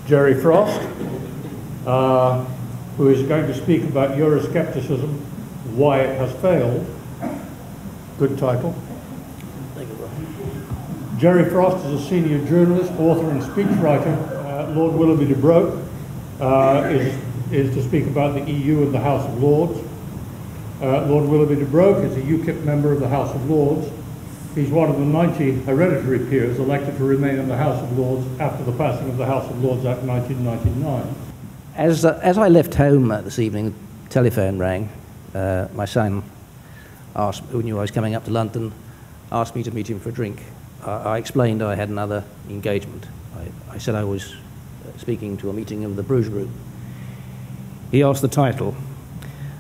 Gerry Frost, who is going to speak about Euroscepticism, why it has failed. Good title. Thank you, Rob. Gerry Frost is a senior journalist, author and speechwriter. Lord Willoughby de Broke is to speak about the EU and the House of Lords. Lord Willoughby de Broke is a UKIP member of the House of Lords. He's one of the 90 hereditary peers elected to remain in the House of Lords after the passing of the House of Lords Act 1999. As I left home this evening, the telephone rang. My son, who knew I was coming up to London, asked me to meet him for a drink. I explained I had another engagement. I said I was speaking to a meeting of the Bruges Group. He asked the title.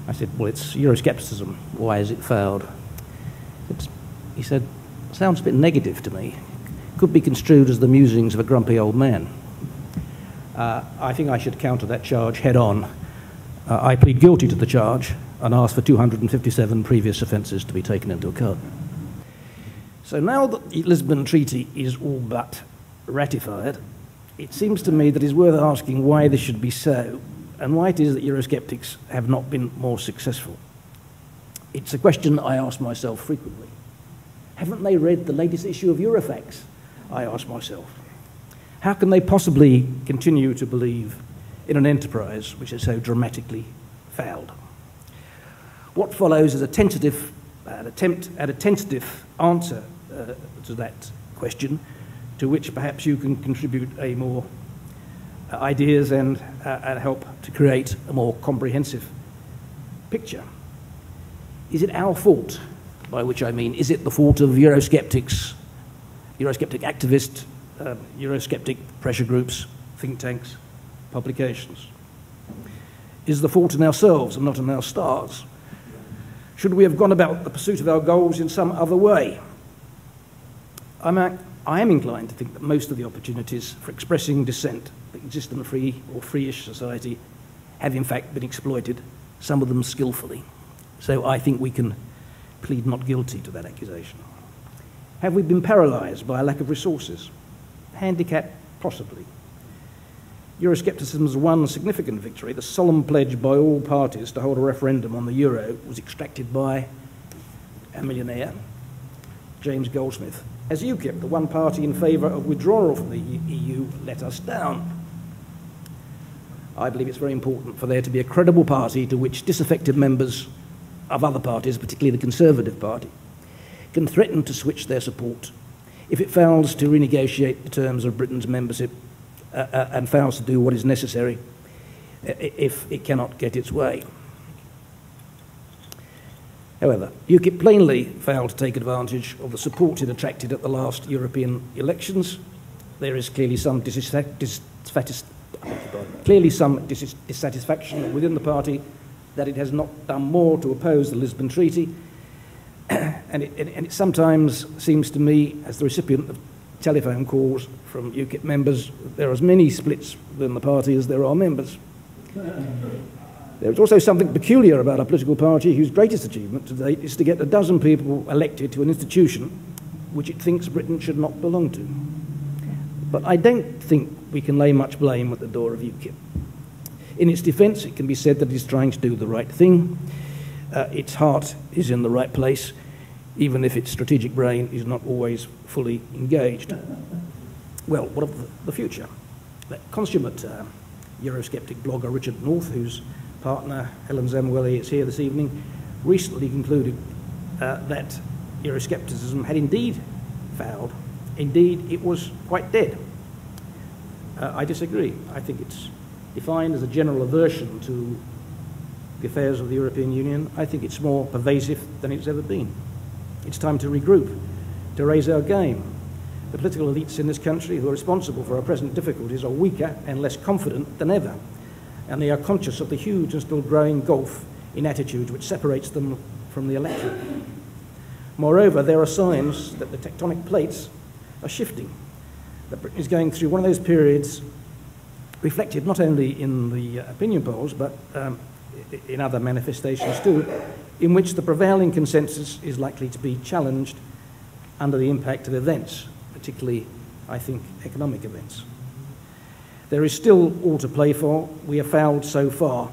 I said, well, it's Euroscepticism. Why has it failed? He said, sounds a bit negative to me. Could be construed as the musings of a grumpy old man. I think I should counter that charge head on. I plead guilty to the charge and ask for 257 previous offences to be taken into account. So now that the Lisbon Treaty is all but ratified, it seems to me that it's worth asking why this should be so and why it is that Eurosceptics have not been more successful. It's a question I ask myself frequently. Haven't they read the latest issue of Eurofax? I ask myself. How can they possibly continue to believe in an enterprise which has so dramatically failed? What follows is an attempt at a tentative answer to that question, to which perhaps you can contribute a more ideas and help to create a more comprehensive picture. Is it our fault? By which I mean, is it the fault of Eurosceptics, Eurosceptic activists, Eurosceptic pressure groups, think tanks, publications? Is the fault in ourselves and not in our stars? Should we have gone about the pursuit of our goals in some other way? I am inclined to think that most of the opportunities for expressing dissent that exist in a free or free-ish society have in fact been exploited, some of them skillfully. So I think we can plead not guilty to that accusation. Have we been paralysed by a lack of resources? Handicapped? Possibly. Euroscepticism's one significant victory, the solemn pledge by all parties to hold a referendum on the euro, was extracted by a millionaire, James Goldsmith. As UKIP, the one party in favour of withdrawal from the EU, let us down. I believe it's very important for there to be a credible party to which disaffected members of other parties, particularly the Conservative Party, can threaten to switch their support if it fails to renegotiate the terms of Britain's membership and fails to do what is necessary if it cannot get its way. However, UKIP plainly failed to take advantage of the support it attracted at the last European elections. There is clearly some dissatisfaction within the party that it has not done more to oppose the Lisbon Treaty, and it sometimes seems to me, as the recipient of telephone calls from UKIP members, there are as many splits within the party as there are members. There is also something peculiar about a political party whose greatest achievement to date is to get a dozen people elected to an institution which it thinks Britain should not belong to. But I don't think we can lay much blame at the door of UKIP. In its defence, it can be said that it is trying to do the right thing. Its heart is in the right place, even if its strategic brain is not always fully engaged. Well, what of the future? That consummate Eurosceptic blogger Richard North, whose partner Helen Zamweli is here this evening, recently concluded that Euroscepticism had indeed failed. Indeed, it was quite dead. I disagree. I think it's defined as a general aversion to the affairs of the European Union. I think it's more pervasive than it's ever been. It's time to regroup, to raise our game. The political elites in this country who are responsible for our present difficulties are weaker and less confident than ever, and they are conscious of the huge and still growing gulf in attitude which separates them from the electorate. Moreover, there are signs that the tectonic plates are shifting, that Britain is going through one of those periods reflected not only in the opinion polls, but in other manifestations too, in which the prevailing consensus is likely to be challenged under the impact of events, particularly, I think, economic events. There is still all to play for. We have failed so far,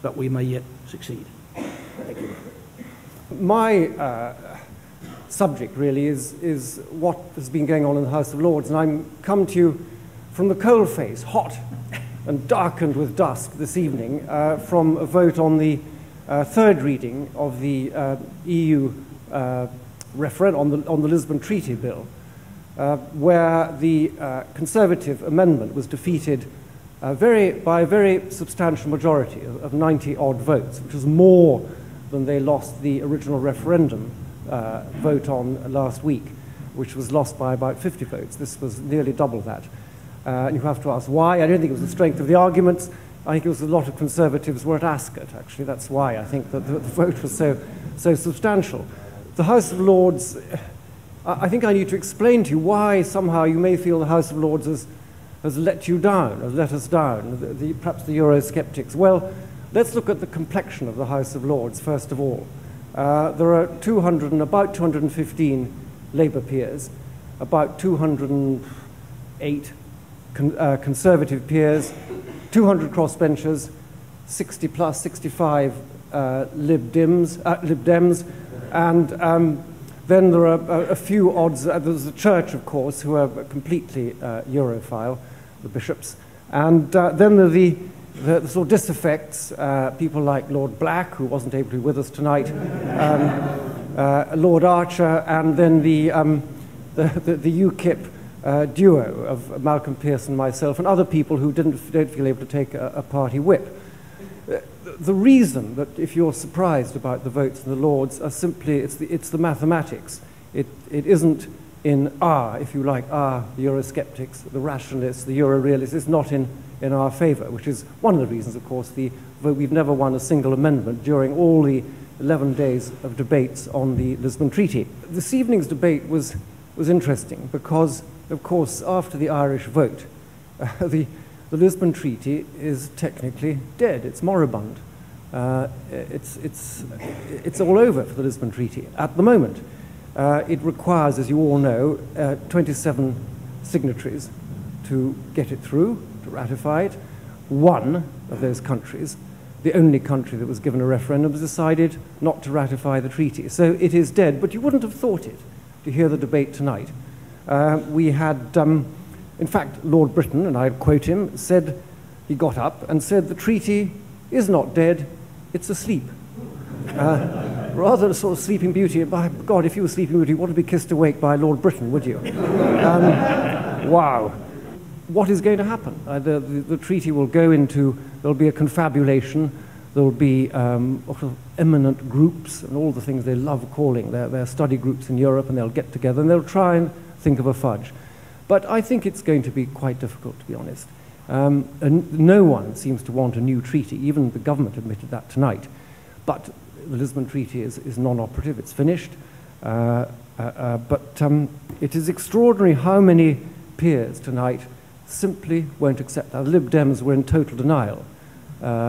but we may yet succeed. Thank you. My subject really is what has been going on in the House of Lords, and I'm come to you from the coalface, hot and darkened with dusk this evening, from a vote on the third reading of the EU referendum on the Lisbon Treaty bill, where the Conservative amendment was defeated by a very substantial majority of 90-odd votes, which was more than they lost the original referendum vote on last week, which was lost by about 50 votes. This was nearly double that. And you have to ask why. I don't think it was the strength of the arguments. I think it was a lot of Conservatives were at Ascot, actually. That's why I think that the vote was so substantial. The House of Lords, I think I need to explain to you why somehow you may feel the House of Lords has let you down, has let us down, perhaps the Eurosceptics. Well, let's look at the complexion of the House of Lords, first of all. There are about 215 Labour peers, about 208 Conservative peers, 200 crossbenchers, 60 plus 65 Lib Dems, and then there are a few odds. There's the Church, of course, who are completely Europhile, the bishops, and then there are the sort of disaffects, people like Lord Black, who wasn't able to be with us tonight, Lord Archer, and then the UKIP duo of Malcolm Pearce and myself, and other people who don't feel able to take a party whip. The reason that, if you're surprised about the votes in the Lords, are simply it's the mathematics. It isn't in if you like, the Eurosceptics, the rationalists, the Euro-realists. It's not in our favour, which is one of the reasons, of course, we've never won a single amendment during all the 11 days of debates on the Lisbon Treaty. This evening's debate was interesting because, of course, after the Irish vote, the Lisbon Treaty is technically dead. It's moribund. It's all over for the Lisbon Treaty at the moment. It requires, as you all know, 27 signatories to get it through, to ratify it. One of those countries, the only country that was given a referendum, has decided not to ratify the treaty. So it is dead, but you wouldn't have thought it to hear the debate tonight. We had, in fact, Lord Britain, and I'd quote him, said, he got up and said, the treaty is not dead, it's asleep. Rather than a sort of Sleeping Beauty. By God, if you were Sleeping Beauty, you wouldn't be kissed awake by Lord Britain, would you? Wow. What is going to happen? The treaty will go into, there'll be a confabulation, there'll be eminent groups and all the things they love calling their study groups in Europe, and they'll get together and they'll try and think of a fudge. But I think it's going to be quite difficult, to be honest. And no one seems to want a new treaty. Even the government admitted that tonight. But the Lisbon Treaty is non-operative, it's finished. But it is extraordinary how many peers tonight simply won't accept that. The Lib Dems were in total denial.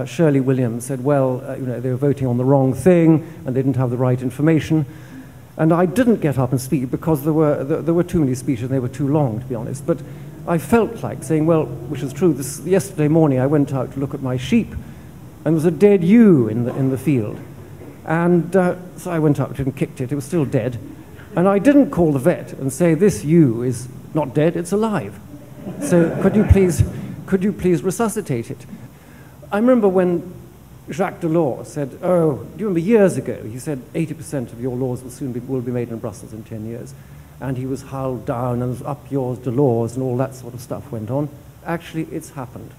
Shirley Williams said, well, they were voting on the wrong thing and they didn't have the right information. And I didn't get up and speak because there were too many speeches and they were too long, to be honest. But I felt like saying, well, which is true, yesterday morning I went out to look at my sheep and there was a dead ewe in the field. And so I went up to it and kicked it. It was still dead. And I didn't call the vet and say, this ewe is not dead, it's alive. So could you please resuscitate it? I remember when Jacques Delors said, oh, do you remember years ago, he said 80% of your laws will be made in Brussels in 10 years. And he was howled down and up yours, Delors, and all that sort of stuff went on. Actually, it's happened.